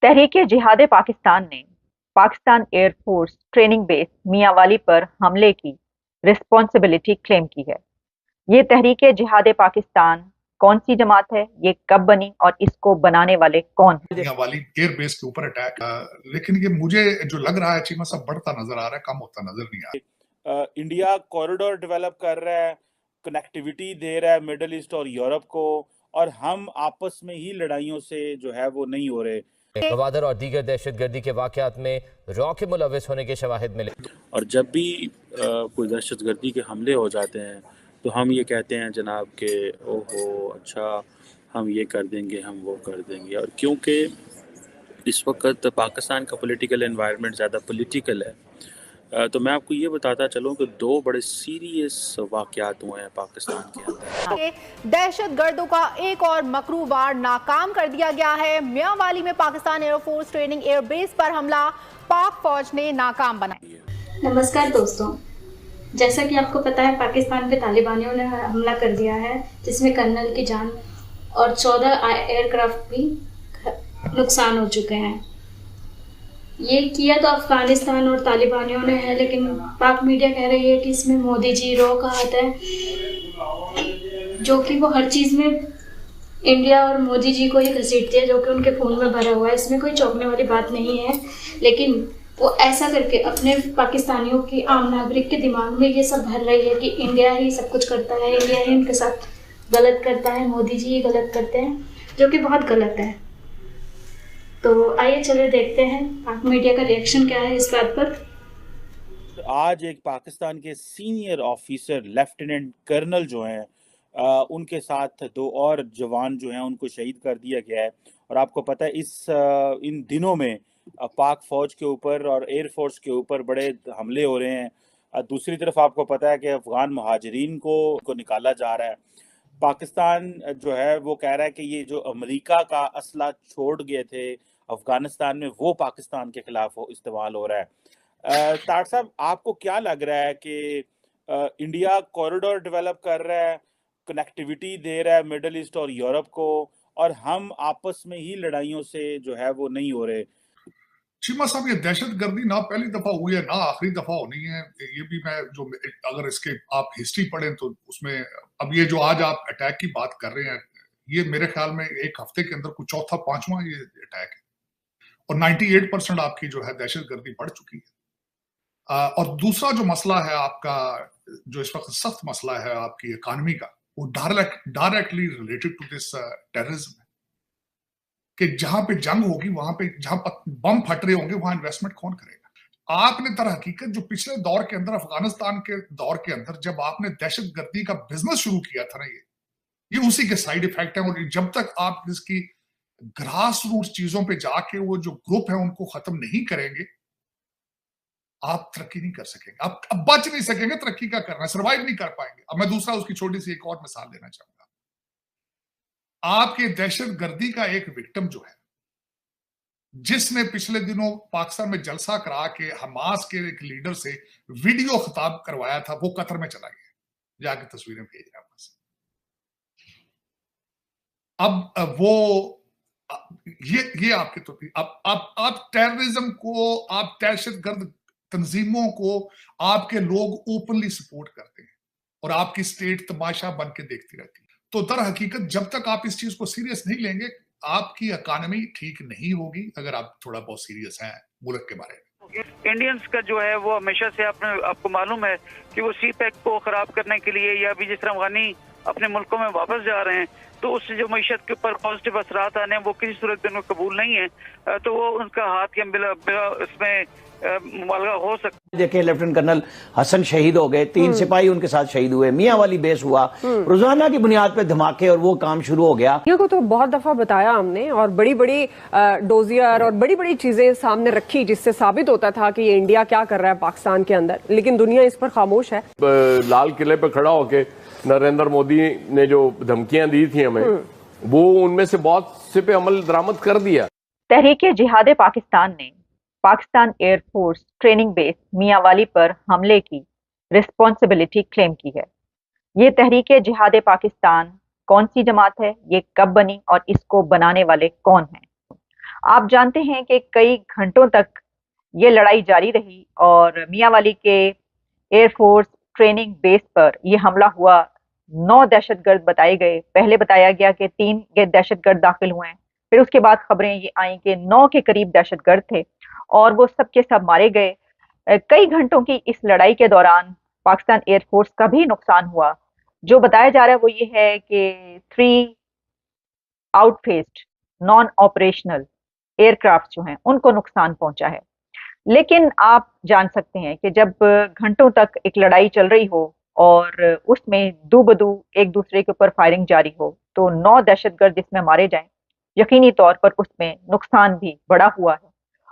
तहरीक-ए-जिहाद पाकिस्तान ने Pakistan air force training base Mianwali पर हमले की रिस्पॉन्सिबिलिटी क्लेम की है। ये तहरीक-ए-जिहाद पाकिस्तान कौन सी जमात है, ये कब बनी और इसको बनाने वाले कौन हैं? मियांवाली एयर बेस के ऊपर अटैक, लेकिन ये मुझे जो लग रहा है चीमा साहब बढ़ता नजर आ रहा है, कम होता नजर नहीं आ रहा। इंडिया कॉरिडोर डेवलप कर रहा है, कनेक्टिविटी दे रहा है मिडल ईस्ट और यूरोप को, और हम आपस में ही लड़ाइयों से जो है वो नहीं हो रहे। गवादर और दीगर दहशतगर्दी के वाकयात में रॉ के मुलविस होने के शवाहिद मिले। और जब भी कोई दहशतगर्दी के हमले हो जाते हैं तो हम ये कहते हैं जनाब कि ओहो अच्छा हम ये कर देंगे, हम वो कर देंगे। और क्योंकि इस वक्त पाकिस्तान का पॉलिटिकल एनवायरनमेंट ज़्यादा पॉलिटिकल है, तो मैं आपको ये बताता चलूँ कि दो बड़े सीरियस वाक़यात हुए हैं पाकिस्तान के अंदर। दहशतगर्दों का एक और मकरू वार नाकाम कर दिया गया है। मियांवाली में पाकिस्तान एयरफोर्स ट्रेनिंग एयरबेस पर हमला पाक फौज ने नाकाम बनाया। नमस्कार दोस्तों, जैसा कि आपको पता है पाकिस्तान पे तालिबानियों ने हमला कर दिया है, जिसमें कर्नल की जान और 14 एयरक्राफ्ट भी नुकसान हो चुके हैं। ये किया तो अफगानिस्तान और तालिबानियों ने है, लेकिन पाक मीडिया कह रही है कि इसमें मोदी जी रॉ का हाथ है, जो कि वो हर चीज़ में इंडिया और मोदी जी को ही घसीटती है, जो कि उनके खून में भरा हुआ है। इसमें कोई चौंकने वाली बात नहीं है, लेकिन वो ऐसा करके अपने पाकिस्तानियों की आम नागरिक के दिमाग में ये सब भर रही है कि इंडिया ही सब कुछ करता है, इंडिया ही उनके साथ गलत करता है, मोदी जी ही गलत करते हैं, जो कि बहुत गलत है। तो आइए चले देखते हैं पाक मीडिया का रिएक्शन क्या है इस बात पर। आज एक पाकिस्तान के सीनियर ऑफिसर लेफ्टिनेंट कर्नल जो हैं, उनके साथ दो और जवान जो हैं उनको शहीद कर दिया गया है। और आपको पता है इन दिनों में पाक फौज के ऊपर और एयरफोर्स के ऊपर बड़े हमले हो रहे हैं। दूसरी तरफ आपको पता है कि अफगान महाजरीन को निकाला जा रहा है। पाकिस्तान जो है वो कह रहा है कि ये जो अमेरिका का असला छोड़ गए थे अफगानिस्तान में, वो पाकिस्तान के खिलाफ इस्तेमाल हो रहा है। तार साहब, आपको क्या लग रहा है कि इंडिया कॉरिडोर डेवलप कर रहा है, कनेक्टिविटी दे रहा है मिडल ईस्ट और यूरोप को, और हम आपस में ही लड़ाइयों से जो है वो नहीं हो रहे? चीमा साहब, ये दहशतगर्दी ना पहली दफा हुई है ना आखिरी दफा होनी है। ये भी मैं जो अगर इसके आप हिस्ट्री पढ़ें तो उसमें अब ये जो आज आप अटैक की बात कर रहे हैं, ये मेरे ख्याल में एक हफ्ते के अंदर कुछ चौथा पांचवा ये अटैक है, और 98% आपकी जो है दहशतगर्दी बढ़ चुकी है। और दूसरा जो मसला है आपका, जो इस वक्त सख्त मसला है आपकी इकानमी का, वो directly related to this terrorism है कि जहां पे जंग होगी, वहां पे जहां बम फट रहे होंगे, वहां इन्वेस्टमेंट कौन करेगा? आपने दर हकीकत जो पिछले दौर के अंदर, अफगानिस्तान के दौर के अंदर, जब आपने दहशतगर्दी का बिजनेस शुरू किया था ना, ये उसी के साइड इफेक्ट है। और जब तक आप इसकी ग्रास रूट चीजों पे जाके वो जो ग्रुप है उनको खत्म नहीं करेंगे, आप तरक्की नहीं कर सकेंगे। आप अब बच नहीं सकेंगे तरक्की का करना, सर्वाइव नहीं कर पाएंगे। अब मैं दूसरा उसकी छोटी सी एक और मिसाल देना चाहूंगा। आपके दहशतगर्दी का एक विक्टिम जो है, जिसने पिछले दिनों पाकिस्तान में जलसा करा के हमास के एक लीडर से वीडियो खिताब करवाया था, वो कतर में चला गया। जाके तस्वीरें भेज रहा हूं। अब वो ये आपके तो आप टेररिज्म को, आप दहशतगर्द तंजीमों को आपके लोग ओपनली सपोर्ट करते हैं, और आपकी स्टेट तमाशा बन के देखती रहती है। तो दर हकीकत जब तक आप इस चीज को सीरियस नहीं लेंगे, आपकी इकानमी ठीक नहीं होगी, अगर आप थोड़ा बहुत सीरियस हैं मुल्क के बारे में। इंडियंस का जो है वो हमेशा से आपको मालूम है कि वो सी पैक को खराब करने के लिए, या भी जिस तरह अफगानी अपने मुल्कों में वापस जा रहे हैं, तो उससे जो मीशत के ऊपर पॉजिटिव असरात आने वो किसी सूरत में कबूल नहीं है, तो वो उनका हाथ के इसमें मुबालगा हो सकता है। देखिए, लेफ्टिनेंट कर्नल हसन शहीद हो गए, 3 सिपाही उनके साथ शहीद हुए, मियांवाली बेस हुआ, रोजाना की बुनियाद पे धमाके और वो काम शुरू हो गया। ये को तो बहुत दफा बताया हमने, और बड़ी बड़ी डोजियर और बड़ी बड़ी चीजें सामने रखी, जिससे साबित होता था कि ये इंडिया क्या कर रहा है पाकिस्तान के अंदर, लेकिन दुनिया इस पर खामोश है। लाल किले पे खड़ा होके नरेंद्र मोदी ने जो धमकियां दी थी हमें, वो उनमें से बहुत से पे अमल दरामद कर दिया। तहरीक-ए-जिहाद पाकिस्तान ने Pakistan air force training base Mianwali पर हमले की रिस्पॉन्सिबिलिटी क्लेम की है। ये तहरीक-ए-जिहाद पाकिस्तान कौन सी जमात है, ये कब बनी और इसको बनाने वाले कौन हैं? आप जानते हैं कि कई घंटों तक ये लड़ाई जारी रही और मियांवाली के एयरफोर्स ट्रेनिंग बेस पर यह हमला हुआ। 9 दहशतगर्द बताए गए। पहले बताया गया कि 3 ये दहशतगर्द दाखिल हुए हैं, फिर उसके बाद खबरें ये आई कि 9 के करीब दहशतगर्द थे और वो सब के सब मारे गए। कई घंटों की इस लड़ाई के दौरान पाकिस्तान एयरफोर्स का भी नुकसान हुआ। जो बताया जा रहा है वो ये है कि 3 आउटफेस्ड नॉन ऑपरेशनल एयरक्राफ्ट जो हैं उनको नुकसान पहुंचा है। लेकिन आप जान सकते हैं कि जब घंटों तक एक लड़ाई चल रही हो और उसमें दो बदू एक दूसरे के ऊपर फायरिंग जारी हो तो 9 दहशतगर्द जिसमें मारे जाएं, यकीनी तौर पर उसमें नुकसान भी बड़ा हुआ है।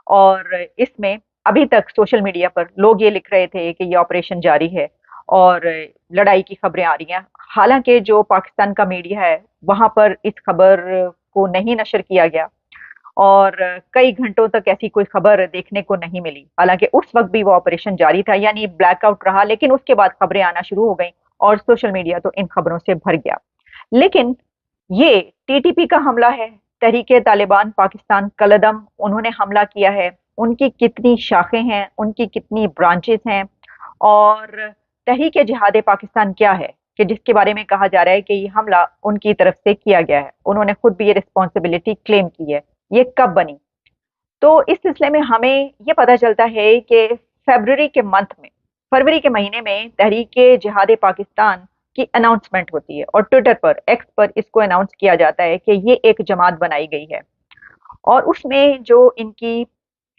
और इसमें अभी तक सोशल मीडिया पर लोग ये लिख रहे थे कि ये ऑपरेशन जारी है और लड़ाई की खबरें आ रही हैं। हालांकि जो पाकिस्तान का मीडिया है वहां पर इस खबर को नहीं नशर किया गया और कई घंटों तक ऐसी कोई खबर देखने को नहीं मिली। हालांकि उस वक्त भी वो ऑपरेशन जारी था, यानी ब्लैकआउट रहा, लेकिन उसके बाद खबरें आना शुरू हो गई और सोशल मीडिया तो इन खबरों से भर गया। लेकिन ये टीटीपी का हमला है, तहरीके तालिबान पाकिस्तान कलदम, उन्होंने हमला किया है। उनकी कितनी शाखें हैं, उनकी कितनी ब्रांचेस हैं और तहरीके जिहाद पाकिस्तान क्या है कि जिसके बारे में कहा जा रहा है कि ये हमला उनकी तरफ से किया गया है। उन्होंने खुद भी ये रिस्पॉन्सिबिलिटी क्लेम की है। ये कब बनी? तो इस सिलसिले में हमें ये पता चलता है कि फरवरी के महीने में तहरीके जिहाद पाकिस्तान की अनाउंसमेंट होती है और ट्विटर पर, एक्स पर इसको अनाउंस किया जाता है कि ये एक जमात बनाई गई है और उसमें जो इनकी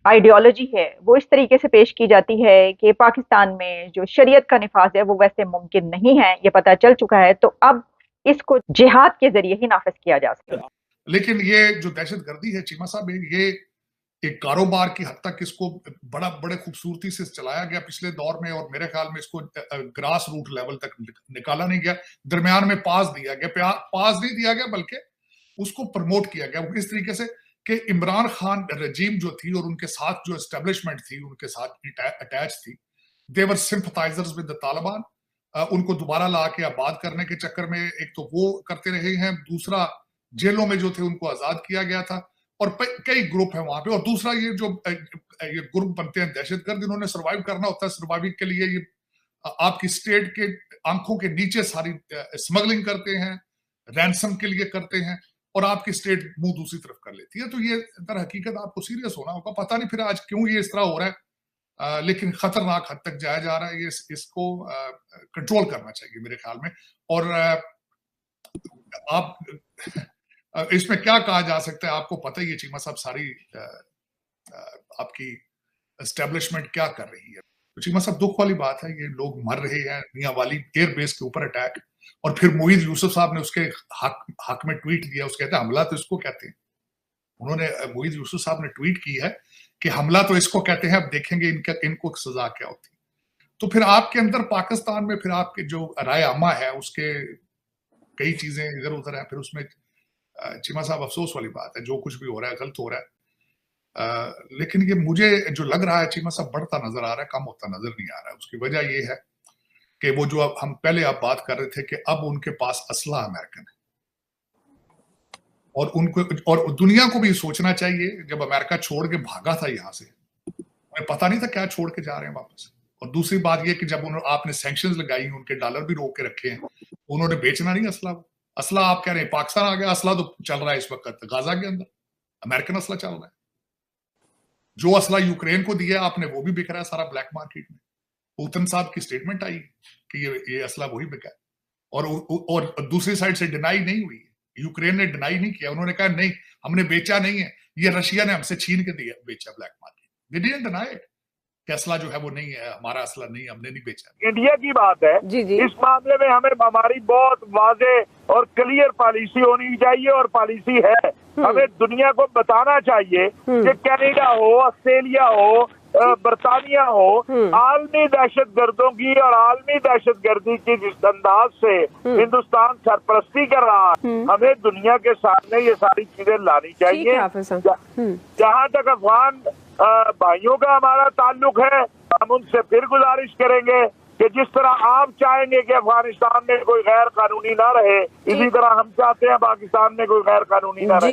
आइडियोलॉजी है वो इस तरीके से पेश की जाती है कि पाकिस्तान में जो शरीयत का निफाज है वो वैसे मुमकिन नहीं है, ये पता चल चुका है, तो अब इसको जिहाद के जरिए ही नाफिज किया जा सकता है। लेकिन ये जो दहशतगर्दी है चीमा साहब, ये एक कारोबार की हद तक इसको बड़े खूबसूरती से चलाया गया पिछले दौर में और मेरे ख्याल में इसको ग्रास रूट लेवल तक निकाला नहीं गया। दरमियान में पास दिया गया, पास नहीं दिया गया बल्कि उसको प्रमोट किया गया इस तरीके से कि इमरान खान रजीम जो थी और उनके साथ जो एस्टेब्लिशमेंट थी उनके साथ अटैच थी, दे वर सिंपथाइजर्स विद द तालिबान। उनको दोबारा ला के आबाद करने के चक्कर में एक तो वो करते रहे हैं, दूसरा जेलों में जो थे उनको आजाद किया गया था और कई ग्रुप है वहां पे। और दूसरा ये जो ये ग्रुप बनते हैं दहशतगर्द, इन्होंने सर्वाइव करना होता है। सर्वाइविंग के लिए ये आपकी स्टेट के आंखों के नीचे सारी स्मगलिंग करते हैं, रैंसम के लिए करते हैं और आपकी स्टेट मुंह दूसरी तरफ कर लेती है। तो ये दर हकीकत आपको सीरियस होना होगा। पता नहीं फिर आज क्यों ये इस तरह हो रहा है, लेकिन खतरनाक हद तक जाया जा रहा है। ये इसको कंट्रोल करना चाहिए मेरे ख्याल में। और आप इसमें क्या कहा जा सकता है, आपको पता ही है चीमा साहब, सारी आपकी एस्टेब्लिशमेंट क्या कर रही है। तो चीमा साहब दुख वाली बात है, ये लोग मर रहे हैं। मियांवाली एयरबेस के ऊपर अटैक, और फिर मोईद यूसुफ साहब ने उसके हक में ट्वीट किया। उसके कहते हैं हमला तो इसको कहते हैं। उन्होंने मोईद यूसुफ साहब ने ट्वीट की है कि हमला तो इसको कहते हैं, अब देखेंगे इनको सजा क्या होती। तो फिर आपके अंदर पाकिस्तान में फिर आपके जो राय आमा है उसके कई चीजें इधर उधर है। फिर उसमें चीमा साहब अफसोस वाली बात है, जो कुछ भी हो रहा है गलत हो रहा है। लेकिन ये मुझे जो लग रहा है चीमा साहब, बढ़ता नजर आ रहा है, कम होता नजर नहीं आ रहा है। उसकी वजह ये है कि वो जो अब हम पहले आप बात कर रहे थे कि अब उनके पास असला अमेरिकन है और उनको और दुनिया को भी सोचना चाहिए। जब अमेरिका छोड़ के भागा था यहाँ से, हमें पता नहीं था क्या छोड़ के जा रहे हैं वापस। और दूसरी बात ये कि जब आपने सैंक्शंस लगाई, उनके डॉलर भी रोक के रखे हैं, उन्होंने बेचना नहीं असला। असला आप कह रहे हैं पाकिस्तान आ गया, असला तो चल रहा है इस वक्त गाजा के अंदर, अमेरिकन असला चल रहा है। जो असला यूक्रेन को दिया आपने वो भी बिक रहा है सारा ब्लैक मार्केट में। पुतिन साहब की स्टेटमेंट आई कि ये असला वही बिका है और दूसरी साइड से डिनाई नहीं हुई। यूक्रेन ने डिनाई नहीं किया, उन्होंने कहा नहीं हमने बेचा नहीं है, ये रशिया ने हमसे छीन के दिया बेचा black market. They didn't deny it कि असला जो है वो नहीं है, हमारा असला नहीं, हमने नहीं बेचा। इंडिया की बात है जी। इस मामले में हमें हमारी बहुत वाजे और क्लियर पॉलिसी होनी चाहिए और पॉलिसी है। हमें दुनिया को बताना चाहिए कि कनाडा हो, ऑस्ट्रेलिया हो, बरतानिया हो, आलमी दहशतगर्दों की और आलमी दहशतगर्दी की जिस अंदाज से हिंदुस्तान सरपरस्ती कर रहा है, हमें दुनिया के सामने ये सारी चीजें लानी चाहिए। जहाँ तक अफगान भाइयों का हमारा ताल्लुक है, हम उनसे फिर गुजारिश करेंगे कि जिस तरह आप चाहेंगे कि अफगानिस्तान में कोई गैर कानूनी ना रहे, इसी तरह हम चाहते हैं पाकिस्तान में कोई गैर कानूनी ना रहे।